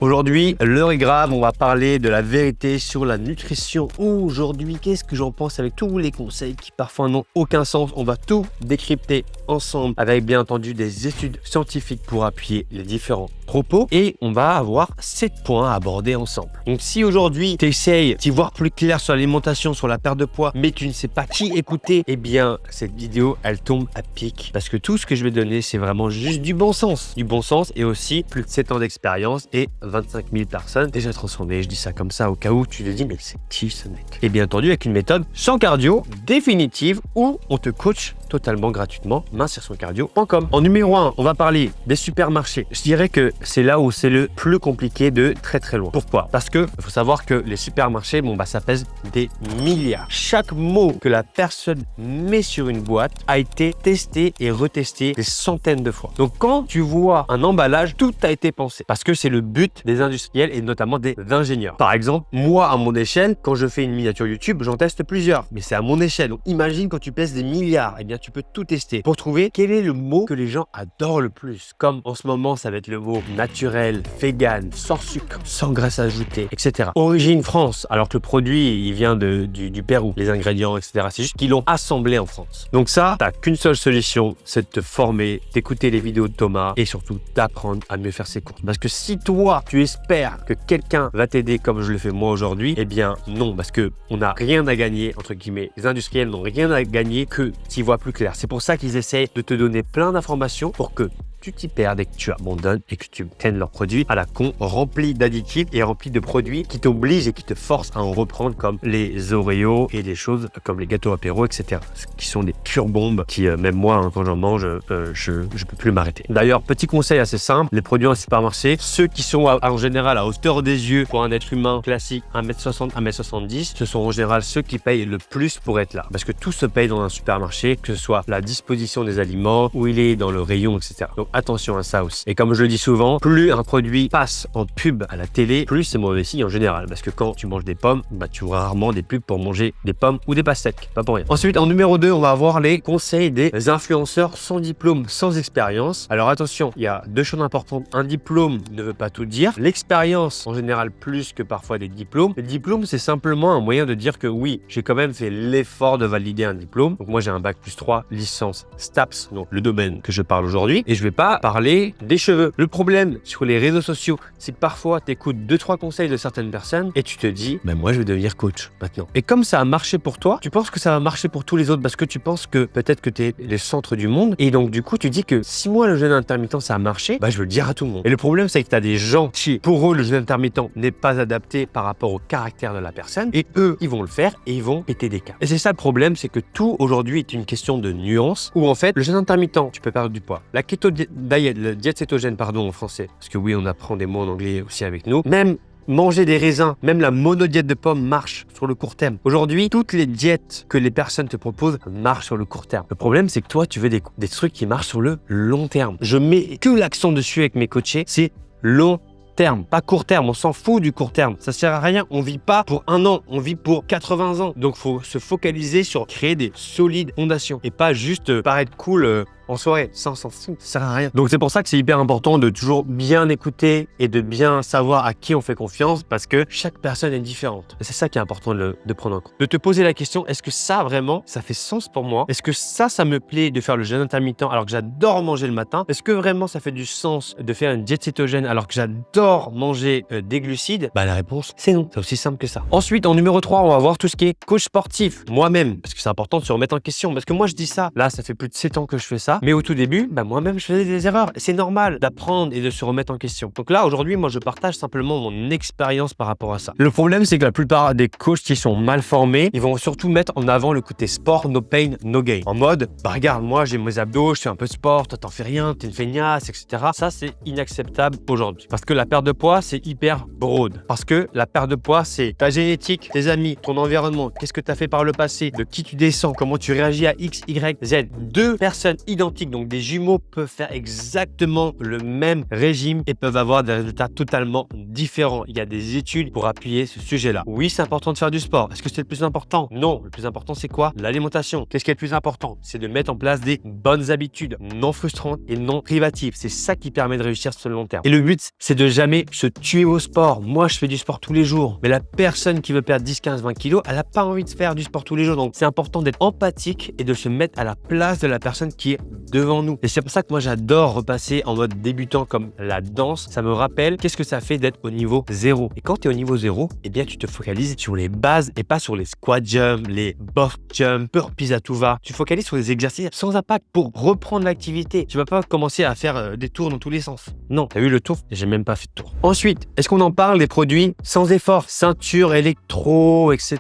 Aujourd'hui, l'heure est grave, on va parler de la vérité sur la nutrition. Aujourd'hui, qu'est-ce que j'en pense avec tous les conseils qui parfois n'ont aucun sens? On va tout décrypter ensemble avec bien entendu des études scientifiques pour appuyer les différents propos et on va avoir 7 points à aborder ensemble. Donc si aujourd'hui tu essayes d'y voir plus clair sur l'alimentation, sur la perte de poids, mais tu ne sais pas qui écouter, eh bien cette vidéo elle tombe à pic parce que tout ce que je vais donner c'est vraiment juste du bon sens. Du bon sens et aussi plus de 7 ans d'expérience et 25 000 personnes déjà transformées. Je dis ça comme ça au cas où tu te dis mais c'est qui ce mec? Et bien entendu avec une méthode sans cardio définitive où on te coach totalement gratuitement, mincessurcardio.com. En numéro 1, on va parler des supermarchés. Je dirais que c'est là où c'est le plus compliqué de très loin. Pourquoi? Parce que il faut savoir que les supermarchés, ça pèse des milliards. Chaque mot que la personne met sur une boîte a été testé et retesté des centaines de fois. Donc quand tu vois un emballage, tout a été pensé parce que c'est le but des industriels et notamment des ingénieurs. Par exemple, moi à mon échelle, quand je fais une miniature YouTube, j'en teste plusieurs, mais c'est à mon échelle. Donc imagine quand tu pèses des milliards, eh bien tu peux tout tester pour trouver quel est le mot que les gens adorent le plus. Comme en ce moment, ça va être le mot naturel, vegan, sans sucre, sans graisse ajoutée, etc. Origine France, alors que le produit, il vient du Pérou, les ingrédients, etc. C'est juste qu'ils l'ont assemblé en France. Donc ça, t'as qu'une seule solution, c'est de te former, d'écouter les vidéos de Thomas et surtout d'apprendre à mieux faire ses courses. Parce que si toi, tu espères que quelqu'un va t'aider comme je le fais moi aujourd'hui, eh bien non, parce que on n'a rien à gagner, entre guillemets. Les industriels n'ont rien à gagner que s'ils voient plus clair. C'est pour ça qu'ils essayent de te donner plein d'informations pour que tu t'y perdes et que tu abandonnes et que tu obtiennes leurs produits à la con, remplis d'additifs et remplis de produits qui t'obligent et qui te forcent à en reprendre comme les Oreos et des choses comme les gâteaux apéro, etc. Qui sont des pures bombes qui, même moi, quand j'en mange, je peux plus m'arrêter. D'ailleurs, petit conseil assez simple, les produits en supermarché, ceux qui sont en général à hauteur des yeux pour un être humain classique, 1m60, 1m70, ce sont en général ceux qui payent le plus pour être là. Parce que tout se paye dans un supermarché, que ce soit la disposition des aliments, où il est dans le rayon, etc. Donc attention à ça aussi. Et comme je le dis souvent, plus un produit passe en pub à la télé, plus c'est mauvais signe en général. Parce que quand tu manges des pommes, tu vois rarement des pubs pour manger des pommes ou des pastèques. Pas pour rien. Ensuite, en numéro 2, on va avoir les conseils des influenceurs sans diplôme, sans expérience. Alors attention, il y a deux choses importantes. Un diplôme ne veut pas tout dire. L'expérience, en général, plus que parfois des diplômes. Le diplôme, c'est simplement un moyen de dire que oui, j'ai quand même fait l'effort de valider un diplôme. Donc moi, j'ai un bac+3, licence STAPS, donc le domaine que je parle aujourd'hui. Et je vais pas parler des cheveux. Le problème sur les réseaux sociaux, c'est que parfois tu écoutes 2-3 conseils de certaines personnes et tu te dis, moi je vais devenir coach maintenant. Et comme ça a marché pour toi, tu penses que ça va marcher pour tous les autres parce que tu penses que peut-être que tu es le centre du monde et donc du coup tu dis que si moi le jeûne intermittent ça a marché, je veux le dire à tout le monde. Et le problème c'est que tu as des gens qui, pour eux le jeûne intermittent n'est pas adapté par rapport au caractère de la personne et eux ils vont le faire et ils vont péter des câbles. Et c'est ça le problème, c'est que tout aujourd'hui est une question de nuance où en fait le jeûne intermittent tu peux perdre du poids. La keto diet, le diète cétogène, en français. Parce que oui, on apprend des mots en anglais aussi avec nous. Même manger des raisins, même la monodiète de pommes marche sur le court terme. Aujourd'hui, toutes les diètes que les personnes te proposent marchent sur le court terme. Le problème, c'est que toi, tu veux des trucs qui marchent sur le long terme. Je mets que l'accent dessus avec mes coachés, c'est long terme, pas court terme, on s'en fout du court terme, ça sert à rien, on vit pas pour 1 an, on vit pour 80 ans. Donc faut se focaliser sur créer des solides fondations et pas juste paraître cool en soirée, ça on s'en fout, ça sert à rien. Donc c'est pour ça que c'est hyper important de toujours bien écouter et de bien savoir à qui on fait confiance parce que chaque personne est différente. Et c'est ça qui est important de prendre en compte. De te poser la question, est-ce que ça vraiment, ça fait sens pour moi? Est-ce que ça me plaît de faire le jeûne intermittent alors que j'adore manger le matin? Est-ce que vraiment ça fait du sens de faire une diète cétogène alors que j'adore manger des glucides? La réponse, c'est non. C'est aussi simple que ça. Ensuite, en numéro 3, on va voir tout ce qui est coach sportif. Moi-même, parce que c'est important de se remettre en question. Parce que moi, je dis ça. Là, ça fait plus de 7 ans que je fais ça. Mais au tout début, moi-même, je faisais des erreurs. C'est normal d'apprendre et de se remettre en question. Donc là, aujourd'hui, moi, je partage simplement mon expérience par rapport à ça. Le problème, c'est que la plupart des coachs qui sont mal formés, ils vont surtout mettre en avant le côté sport, no pain, no gain. En mode, regarde, moi, j'ai mes abdos, je fais un peu de sport, toi, t'en fais rien, t'es une feignasse, etc. Ça, c'est inacceptable aujourd'hui. Parce que la perte de poids, c'est hyper broad. Parce que la perte de poids, c'est ta génétique, tes amis, ton environnement, qu'est-ce que tu as fait par le passé, de qui tu descends, comment tu réagis à X, Y, Z. 2 personnes identiques identiques. Donc des jumeaux peuvent faire exactement le même régime et peuvent avoir des résultats totalement différents. Il y a des études pour appuyer ce sujet-là. Oui, c'est important de faire du sport. Est-ce que c'est le plus important? Non. Le plus important, c'est quoi? L'alimentation. Qu'est-ce qui est le plus important? C'est de mettre en place des bonnes habitudes non frustrantes et non privatives. C'est ça qui permet de réussir sur le long terme. Et le but, c'est de jamais se tuer au sport. Moi, je fais du sport tous les jours. Mais la personne qui veut perdre 10, 15, 20 kilos, elle n'a pas envie de faire du sport tous les jours. Donc, c'est important d'être empathique et de se mettre à la place de la personne qui est devant nous. Et c'est pour ça que moi, j'adore repasser en mode débutant comme la danse. Ça me rappelle qu'est-ce que ça fait d'être au niveau 0. Et quand tu es au niveau 0, eh bien, tu te focalises sur les bases et pas sur les squat jumps, les box jumps, burpees à tout va. Tu focalises sur les exercices sans impact pour reprendre l'activité. Tu vas pas commencer à faire des tours dans tous les sens. Non, t'as vu le tour? J'ai même pas fait de tour. Ensuite, est-ce qu'on en parle des produits sans effort? Ceinture, électro, etc.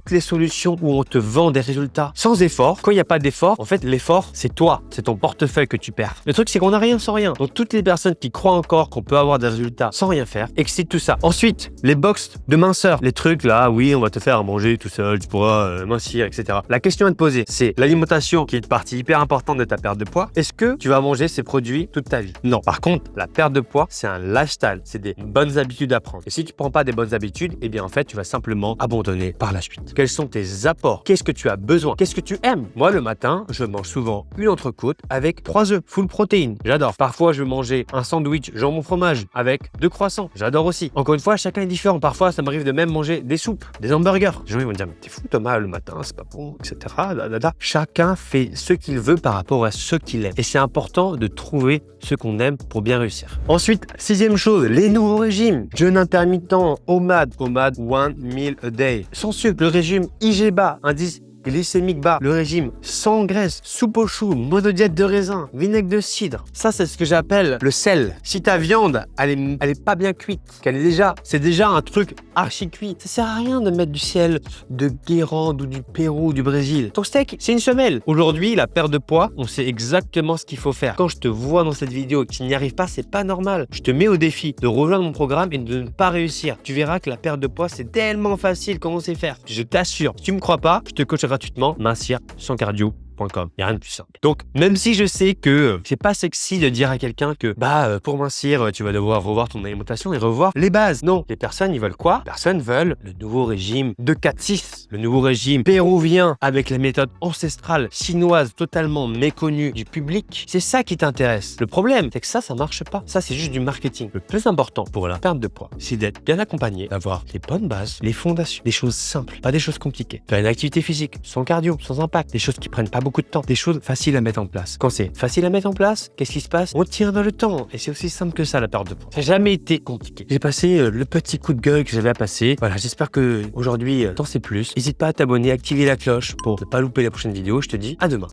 Toutes les solutions où on te vend des résultats sans effort. Quand il n'y a pas d'effort, en fait, l'effort, c'est toi. C'est ton portefeuille que tu perds. Le truc, c'est qu'on n'a rien sans rien. Donc, toutes les personnes qui croient encore qu'on peut avoir des résultats sans rien faire, excitent tout ça. Ensuite, les box de minceur. Les trucs là, oui, on va te faire à manger tout seul, tu pourras mincir, etc. La question à te poser, c'est l'alimentation qui est une partie hyper importante de ta perte de poids. Est-ce que tu vas manger ces produits toute ta vie? Non. Par contre, la perte de poids, c'est un lifestyle. C'est des bonnes habitudes à prendre. Et si tu prends pas des bonnes habitudes, eh bien, en fait, tu vas simplement abandonner par la suite. Quels sont tes apports? Qu'est-ce que tu as besoin? Qu'est-ce que tu aimes? Moi, le matin, je mange souvent une entrecôte avec 3 œufs, full protéines. J'adore. Parfois, je vais manger un sandwich jambon fromage avec 2 croissants. J'adore aussi. Encore une fois, chacun est différent. Parfois, ça m'arrive de même manger des soupes, des hamburgers. Les gens vont me dire, mais t'es fou Thomas, le matin, c'est pas bon, etc. Chacun fait ce qu'il veut par rapport à ce qu'il aime. Et c'est important de trouver ce qu'on aime pour bien réussir. Ensuite, 6e chose, les nouveaux régimes. Jeûne intermittent, OMAD, one meal a day. Sans sucre, le régime IGBA, indice glycémique bas, le régime sans graisse, soupe aux choux, monodiète de raisin, vinaigre de cidre. Ça, c'est ce que j'appelle le sel. Si ta viande, elle est pas bien cuite, c'est déjà un truc archi cuit. Ça sert à rien de mettre du sel de Guérande ou du Pérou ou du Brésil. Ton steak, c'est une semelle. Aujourd'hui, la perte de poids, on sait exactement ce qu'il faut faire. Quand je te vois dans cette vidéo et que tu n'y arrives pas, c'est pas normal. Je te mets au défi de rejoindre mon programme et de ne pas réussir. Tu verras que la perte de poids, c'est tellement facile comment c'est faire. Je t'assure. Si tu me crois pas, je te coacherai gratuitement, mincir sans cardio. Il n'y a rien de plus simple. Donc, même si je sais que c'est pas sexy de dire à quelqu'un que pour mincir, tu vas devoir revoir ton alimentation et revoir les bases. Non, les personnes, ils veulent quoi? Les personnes veulent le nouveau régime 2-4-6, le nouveau régime péruvien avec les méthodes ancestrales chinoises totalement méconnues du public. C'est ça qui t'intéresse. Le problème, c'est que ça marche pas. Ça, c'est juste du marketing. Le plus important pour la perte de poids, c'est d'être bien accompagné, d'avoir les bonnes bases, les fondations, des choses simples, pas des choses compliquées. Faire une activité physique, sans cardio, sans impact, des choses qui prennent pas beaucoup de temps, des choses faciles à mettre en place. Quand c'est facile à mettre en place, qu'est-ce qui se passe? On tient dans le temps. Et c'est aussi simple que ça, la perte de poids. Ça n'a jamais été compliqué. J'ai passé le petit coup de gueule que j'avais à passer. Voilà, j'espère que aujourd'hui, t'en sais plus. N'hésite pas à t'abonner, activer la cloche pour ne pas louper la prochaine vidéo. Je te dis à demain.